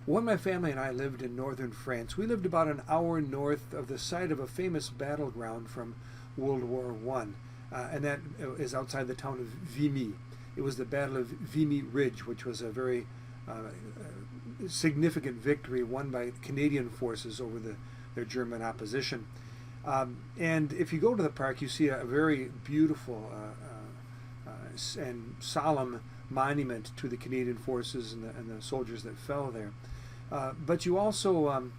When my family and I lived in northern France, we lived about an hour north of the site of a famous battleground from World War I, and that is outside the town of Vimy. It was the Battle of Vimy Ridge, which was a very significant victory won by Canadian forces over their German opposition. And if you go to the park, you see a very beautiful and solemn monument to the Canadian forces and the soldiers that fell there. But you also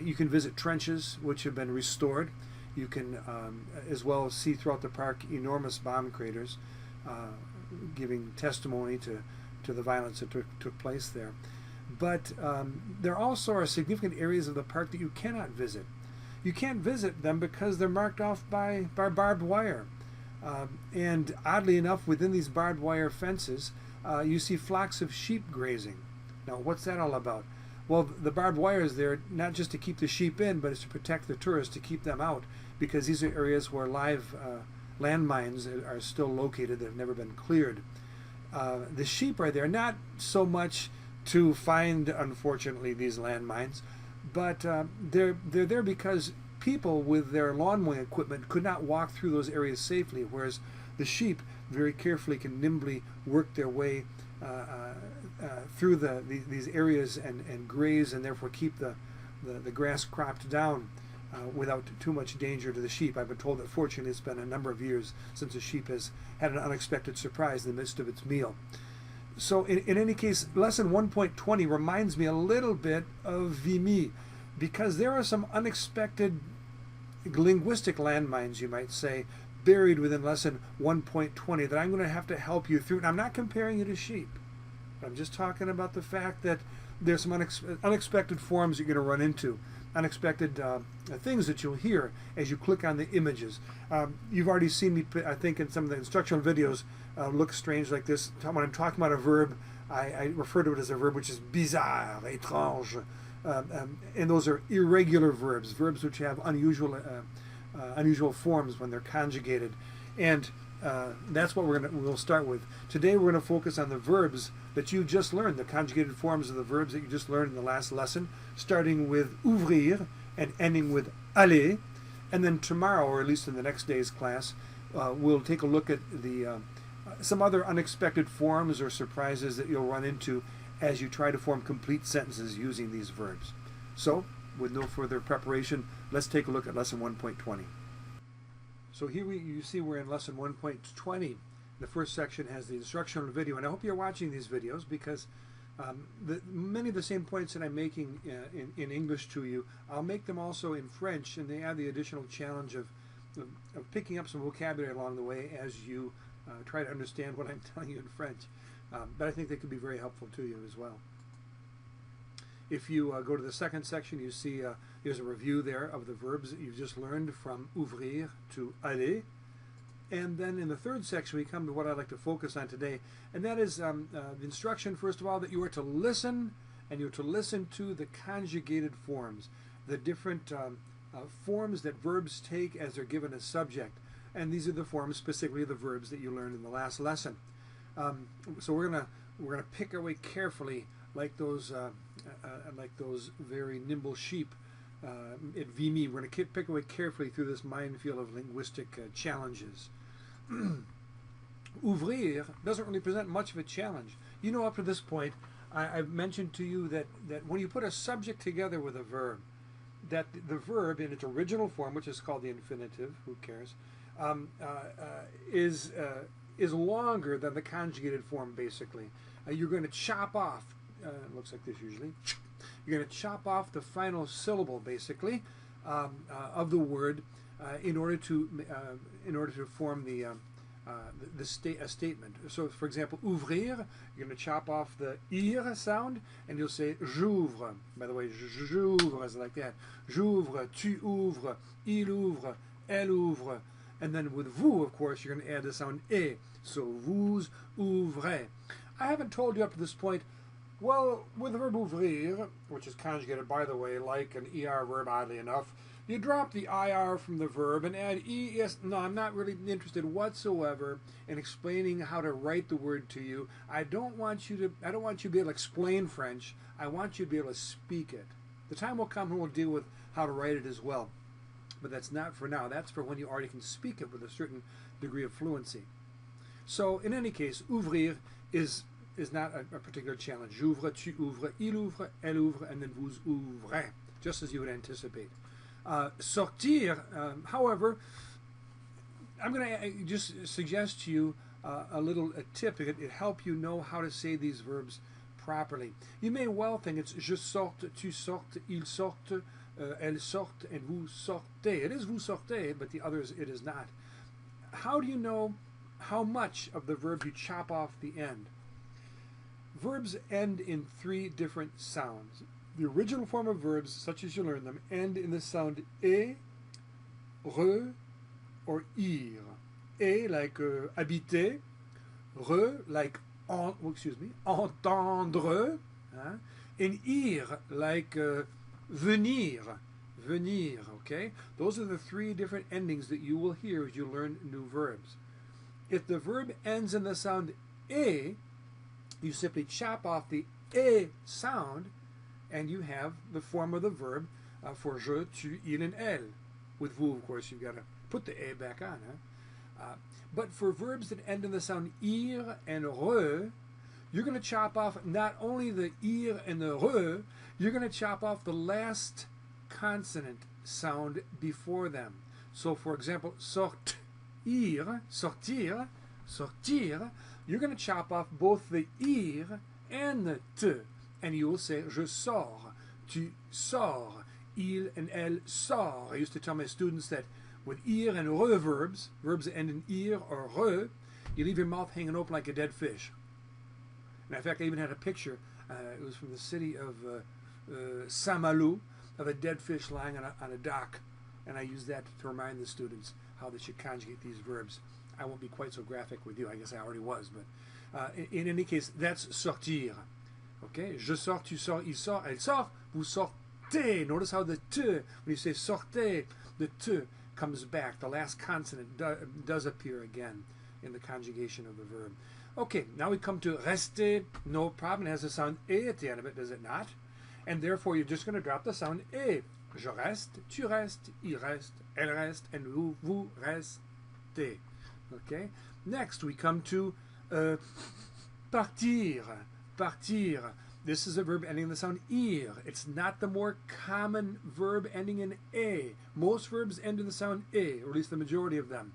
you can visit trenches which have been restored. You can as well see throughout the park enormous bomb craters, giving testimony to the violence that took place there. But there also are significant areas of the park that you cannot visit. You can't visit them because they're marked off by barbed wire. And oddly enough, within these barbed wire fences, you see flocks of sheep grazing. Now, what's that all about? Well, the barbed wire is there not just to keep the sheep in, but it's to protect the tourists, to keep them out, because these are areas where live landmines are still located that have never been cleared. The sheep are there not so much to find, unfortunately, these landmines, but they're there because people with their lawn mowing equipment could not walk through those areas safely, whereas the sheep very carefully can nimbly work their way through these areas and graze, and therefore keep the grass cropped down without too much danger to the sheep. I've been told that fortunately it's been a number of years since a sheep has had an unexpected surprise in the midst of its meal. So in any case, lesson 1.20 reminds me a little bit of Vimy, because there are some unexpected linguistic landmines, you might say, buried within lesson 1.20 that I'm going to have to help you through. And I'm not comparing you to sheep. I'm just talking about the fact that there's some unexpected forms you're going to run into, unexpected things that you'll hear as you click on the images. You've already seen me, I think, in some of the instructional videos look strange like this. When I'm talking about a verb, I refer to it as a verb which is bizarre, étrange. And those are irregular verbs, verbs which have unusual forms when they're conjugated. And that's what we'll start with. Today we're going to focus on the verbs that you just learned, the conjugated forms of the verbs that you just learned in the last lesson, starting with ouvrir and ending with aller. And then tomorrow, or at least in the next day's class, we'll take a look at some other unexpected forms or surprises that you'll run into as you try to form complete sentences using these verbs. So, with no further preparation, let's take a look at lesson 1.20. So here you see we're in lesson 1.20. The first section has the instructional video, and I hope you're watching these videos because many of the same points that I'm making in English to you, I'll make them also in French, and they have the additional challenge of picking up some vocabulary along the way as you try to understand what I'm telling you in French. But I think they could be very helpful to you as well. If you go to the second section, you see there's a review there of the verbs that you've just learned from ouvrir to aller. And then in the third section, we come to what I'd like to focus on today, and that is the instruction, first of all, that you are to listen, and you're to listen to the conjugated forms, the different forms that verbs take as they're given a subject. And these are the forms, specifically the verbs that you learned in the last lesson. So we're gonna pick our way carefully, like those very nimble sheep at Vimy. We're gonna pick our way carefully through this minefield of linguistic challenges. Ouvrir doesn't really present much of a challenge. You know, up to this point, I've mentioned to you that when you put a subject together with a verb, that the verb in its original form, which is called the infinitive, who cares, is longer than the conjugated form, basically. You're going to chop off, it looks like this usually, you're going to chop off the final syllable, basically, of the word in order to form a statement. So, for example, ouvrir, you're going to chop off the ir sound, and you'll say j'ouvre. By the way, j'ouvre is like that. J'ouvre, tu ouvres, il ouvre, elle ouvre. And then with vous, of course, you're going to add the sound e. So vous ouvrez. I haven't told you up to this point Well, with the verb ouvrir, which is conjugated, by the way, like an ER verb, oddly enough, you drop the IR from the verb and add ES. No, I'm not really interested whatsoever in explaining how to write the word to you. I don't want you to be able to explain French. I want you to be able to speak it. The time will come when we'll deal with how to write it as well. But that's not for now. That's for when you already can speak it with a certain degree of fluency. So, in any case, ouvrir is not a particular challenge. J'ouvre, tu ouvres, il ouvre, elle ouvre, and then vous ouvrez, just as you would anticipate. Sortir, however, I'm going to just suggest to you a tip. It help you know how to say these verbs properly. You may well think it's je sorte, tu sortes, il sorte, elle sorte, and vous sortez. It is vous sortez, but the others it is not. How do you know how much of the verb you chop off the end? Verbs end in 3 different sounds. The original form of verbs, such as you learn them, end in the sound e, re, or ir. E like habiter, re like entendre, and ir like venir. Okay? Those are the 3 different endings that you will hear as you learn new verbs. If the verb ends in the sound e, you simply chop off the e sound, and you have the form of the verb for je, tu, il, and elle. With vous, of course, you've got to put the e back on. But for verbs that end in the sound ir and re, you're going to chop off not only the ir and the re, you're going to chop off the last consonant sound before them. So, for example, sortir, you're going to chop off both the ir and the t, and you will say je sors, tu sors, il and elle sort. I used to tell my students that with ir and re verbs that end in ir or re, you leave your mouth hanging open like a dead fish. And in fact, I even had a picture. It was from the city of Saint-Malo, of a dead fish lying on a dock, and I used that to remind the students how they should conjugate these verbs. I won't be quite so graphic with you. I guess I already was, but in any case, that's sortir. Okay, je sors, tu sors, il sort, elle sort, vous sortez. Notice how the t, when you say sortez, the t comes back. The last consonant does appear again in the conjugation of the verb. Okay, now we come to rester. No problem. It has the sound e at the end of it, does it not? And therefore, you're just going to drop the sound e. Je reste, tu restes, il reste, elle reste, and vous restez. Okay. Next, we come to partir. Partir. This is a verb ending in the sound ir. It's not the more common verb ending in a. Most verbs end in the sound e, or at least the majority of them.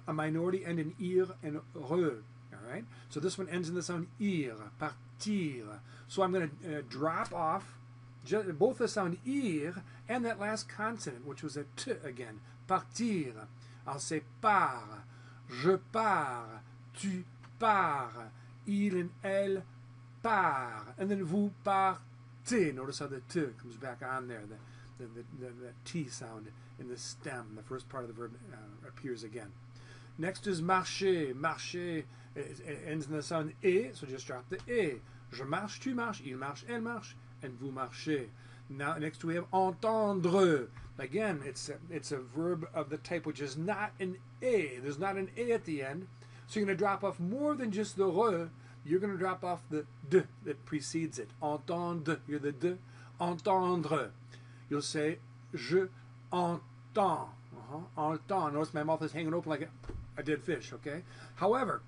A minority end in ir and re. All right. So this one ends in the sound ir. Partir. So I'm going to drop off both the sound ir and that last consonant, which was a t again. Partir. I'll say pars, je pars, tu pars, il and elle part, and then vous partez. Notice how the t comes back on there, the t sound in the stem. The first part of the verb appears again. Next is marcher. Marcher ends in the sound e, so just drop the e. Je marche, tu marches, il marche, elle marche, and vous marchez. Now, next we have entendre. Again, it's a verb of the type which is not an a. There's not an a at the end, so you're going to drop off more than just the re. You're going to drop off the d that precedes it. Entendre, you're the d. Entendre. You'll say je entends. Entends. Notice my mouth is hanging open like a dead fish. Okay. However,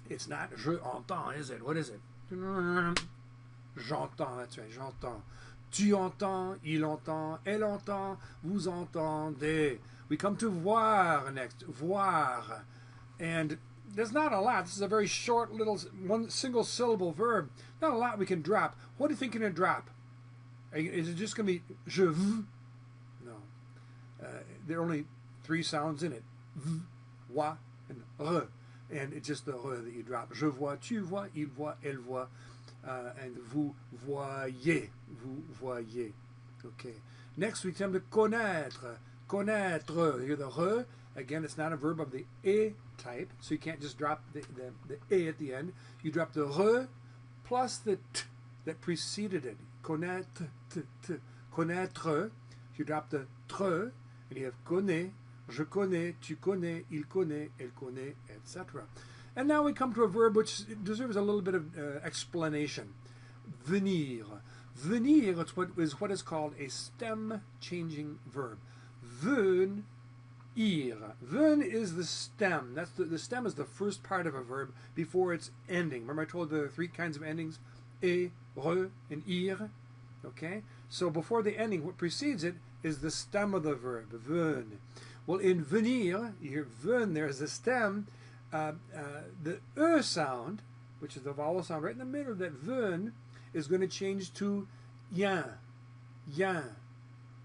it's not je entends, is it? What is it? J'entends. That's right. J'entends. Tu entends, il entend, elle entend, vous entendez. We come to voir next. Voir. And there's not a lot. This is a very short little one single syllable verb. Not a lot we can drop. What do you think you're going to drop? Is it just going to be je veux? No. There are only 3 sounds in it. V, wa, and re. And it's just the re that you drop. Je vois, tu vois, il voit, elle voit. And vous voyez. Vous voyez. Okay. Next we come to connaître. Connaître. Here the re. Again, it's not a verb of the e type, so you can't just drop the e at the end. You drop the re plus the t that preceded it. Connaître, connaître. You drop the tre, and you have connais, je connais, tu connais, il connaît, elle connaît, etc. And now we come to a verb which deserves a little bit of explanation. Venir. Venir is what is called a stem-changing verb. Venir. Ven is the stem. That's the stem is the first part of a verb before its ending. Remember I told the three kinds of endings? E, re, and ir. Okay? So before the ending, what precedes it is the stem of the verb, ven. Well, in venir, you hear ven, there's the stem. The e sound, which is the vowel sound right in the middle of that ven, is going to change to yen. Yen.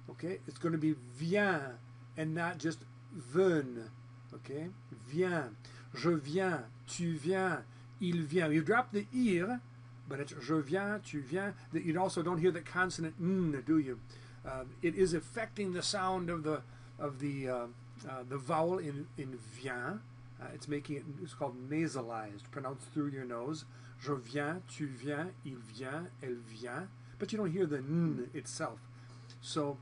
Okay? It's going to be vient and not just ven. Okay? Viens. Je viens. Tu viens. Il vient. You drop the ir, but it's je viens, tu viens. You also don't hear the consonant n, do you? It is affecting the sound of the vowel in vient. It's making it. It's called nasalized, pronounced through your nose. Je viens, tu viens, il vient, elle vient. But you don't hear the n itself. So,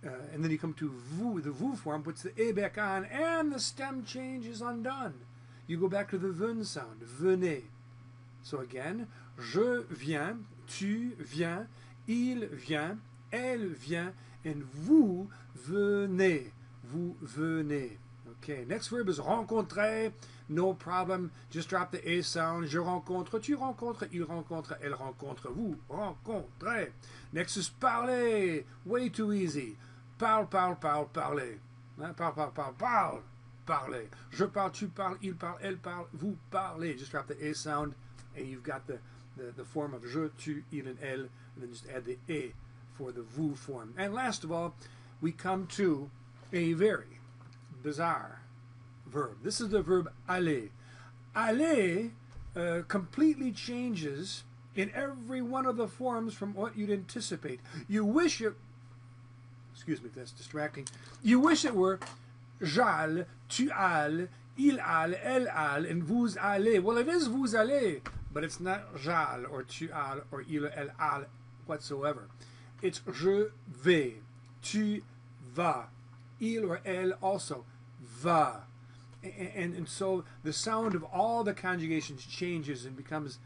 and then you come to vous, the vous form puts the e back on, and the stem change is undone. You go back to the ven sound, venez. So again, je viens, tu viens, il vient, elle vient, and vous venez. Vous venez. Okay, next verb is rencontrer. No problem. Just drop the A sound. Je rencontre, tu rencontres, il rencontre, elle rencontre, vous rencontrez. Next is parler. Way too easy. Parle, parle, parle, parler. Parle, parle, parle, parle, parler. Je parle, tu parles, il parle, elle parle, vous parlez. Just drop the A sound, and you've got the form of je, tu, il, and elle, and then just add the A for the vous form. And last of all, we come to a very bizarre verb. This is the verb aller. Aller completely changes in every one of the forms from what you'd anticipate. You wish it, excuse me if that's distracting, you wish it were j'aille, tu ailles, il aille, elle aille, and vous allez. Well, it is vous allez, but it's not j'aille or tu ailles or il, elle aille whatsoever. It's je vais, tu vas, il or elle also va. And so the sound of all the conjugations changes and becomes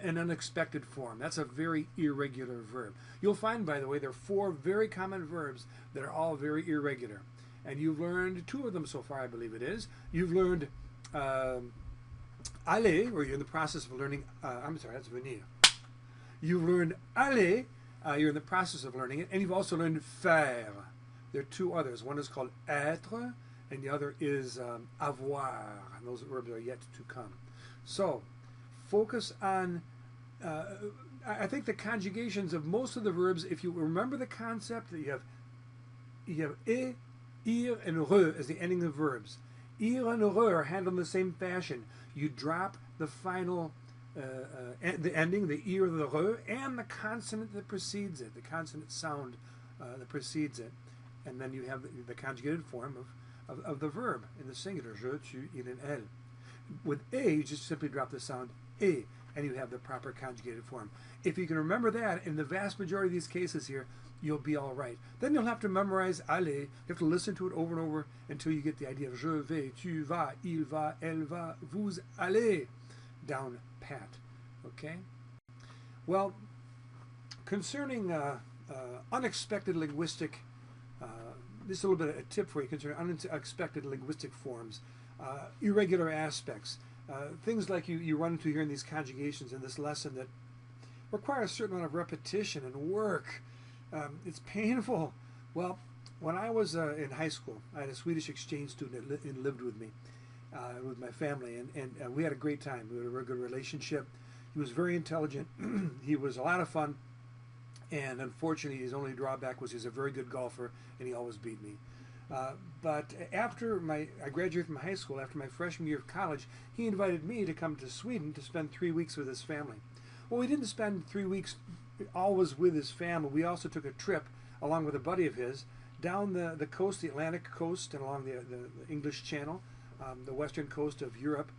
an unexpected form. That's a very irregular verb. You'll find, by the way, there are 4 very common verbs that are all very irregular. And you've learned 2 of them so far, I believe it is. You've learned aller, or you're in the process of learning, I'm sorry, that's venir. You've learned aller, you're in the process of learning it, and you've also learned faire. There are 2 others. One is called être, and the other is avoir. And those verbs are yet to come. So, focus on, I think the conjugations of most of the verbs, if you remember the concept that you have e, ir, and re as the ending of verbs. Ir and re are handled in the same fashion. You drop the final, the ending, the ir, the re, and the consonant that precedes it, the consonant sound that precedes it. And then you have the conjugated form of the verb in the singular, je, tu, il, and elle. With a, you just simply drop the sound e, and you have the proper conjugated form. If you can remember that, in the vast majority of these cases here, you'll be all right. Then you'll have to memorize aller. You have to listen to it over and over until you get the idea of je vais, tu vas, il va, elle va, vous allez, down pat. Okay? Well, concerning unexpected linguistic, this is a little bit of a tip for you concerning unexpected linguistic forms, irregular aspects, things like you run into here in these conjugations in this lesson that require a certain amount of repetition and work. It's painful. Well, when I was in high school, I had a Swedish exchange student that lived with me, with my family, and we had a great time. We had a very good relationship. He was very intelligent. He was a lot of fun. And unfortunately, his only drawback was he was a very good golfer, and he always beat me. But after I graduated from high school, after my freshman year of college, he invited me to come to Sweden to spend 3 weeks with his family. Well, we didn't spend 3 weeks always with his family. We also took a trip, along with a buddy of his, down the coast, the Atlantic coast, and along the English Channel, the western coast of Europe.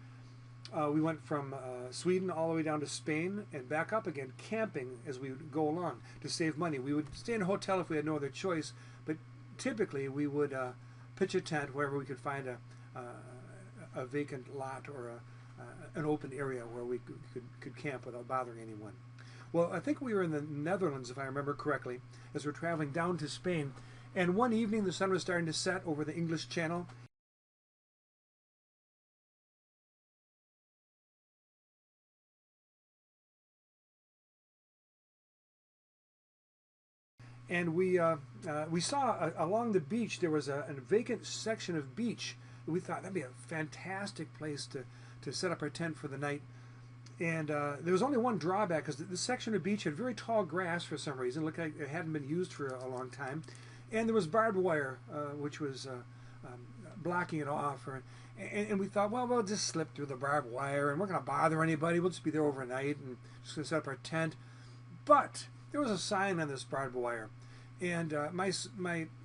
We went from Sweden all the way down to Spain and back up again, camping as we would go along to save money. We would stay in a hotel if we had no other choice, but typically we would pitch a tent wherever we could find a vacant lot or an open area where we could camp without bothering anyone. Well, I think we were in the Netherlands, if I remember correctly, as we're traveling down to Spain. And one evening, the sun was starting to set over the English Channel. And we saw along the beach, there was a vacant section of beach. We thought that'd be a fantastic place to set up our tent for the night. And there was only one drawback, because this section of beach had very tall grass for some reason. It looked like it hadn't been used for a long time. And there was barbed wire, which was blocking it off. And we thought, well, we'll just slip through the barbed wire, and we're going to bother anybody. We'll just be there overnight and just going to set up our tent. But there was a sign on this barbed wire. And my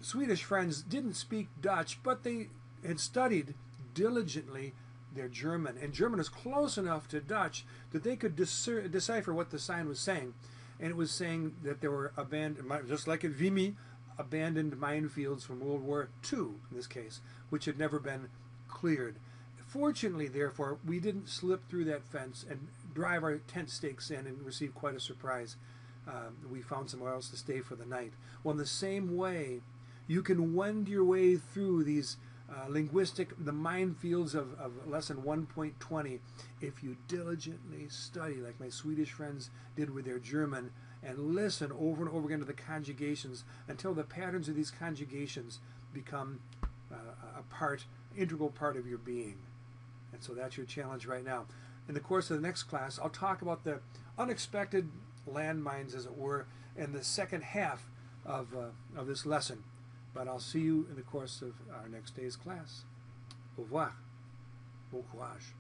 Swedish friends didn't speak Dutch, but they had studied diligently their German, and German is close enough to Dutch that they could decipher what the sign was saying. And it was saying that there were abandoned, just like at Vimy, abandoned minefields from World War II, in this case, which had never been cleared. Fortunately, therefore, we didn't slip through that fence and drive our tent stakes in and receive quite a surprise. We found somewhere else to stay for the night. Well, in the same way, you can wend your way through these the minefields of lesson 1.20 if you diligently study, like my Swedish friends did with their German, and listen over and over again to the conjugations until the patterns of these conjugations become integral part of your being. And so that's your challenge right now. In the course of the next class, I'll talk about the unexpected landmines, as it were, in the second half of this lesson. But I'll see you in the course of our next day's class. Au revoir. Bon courage.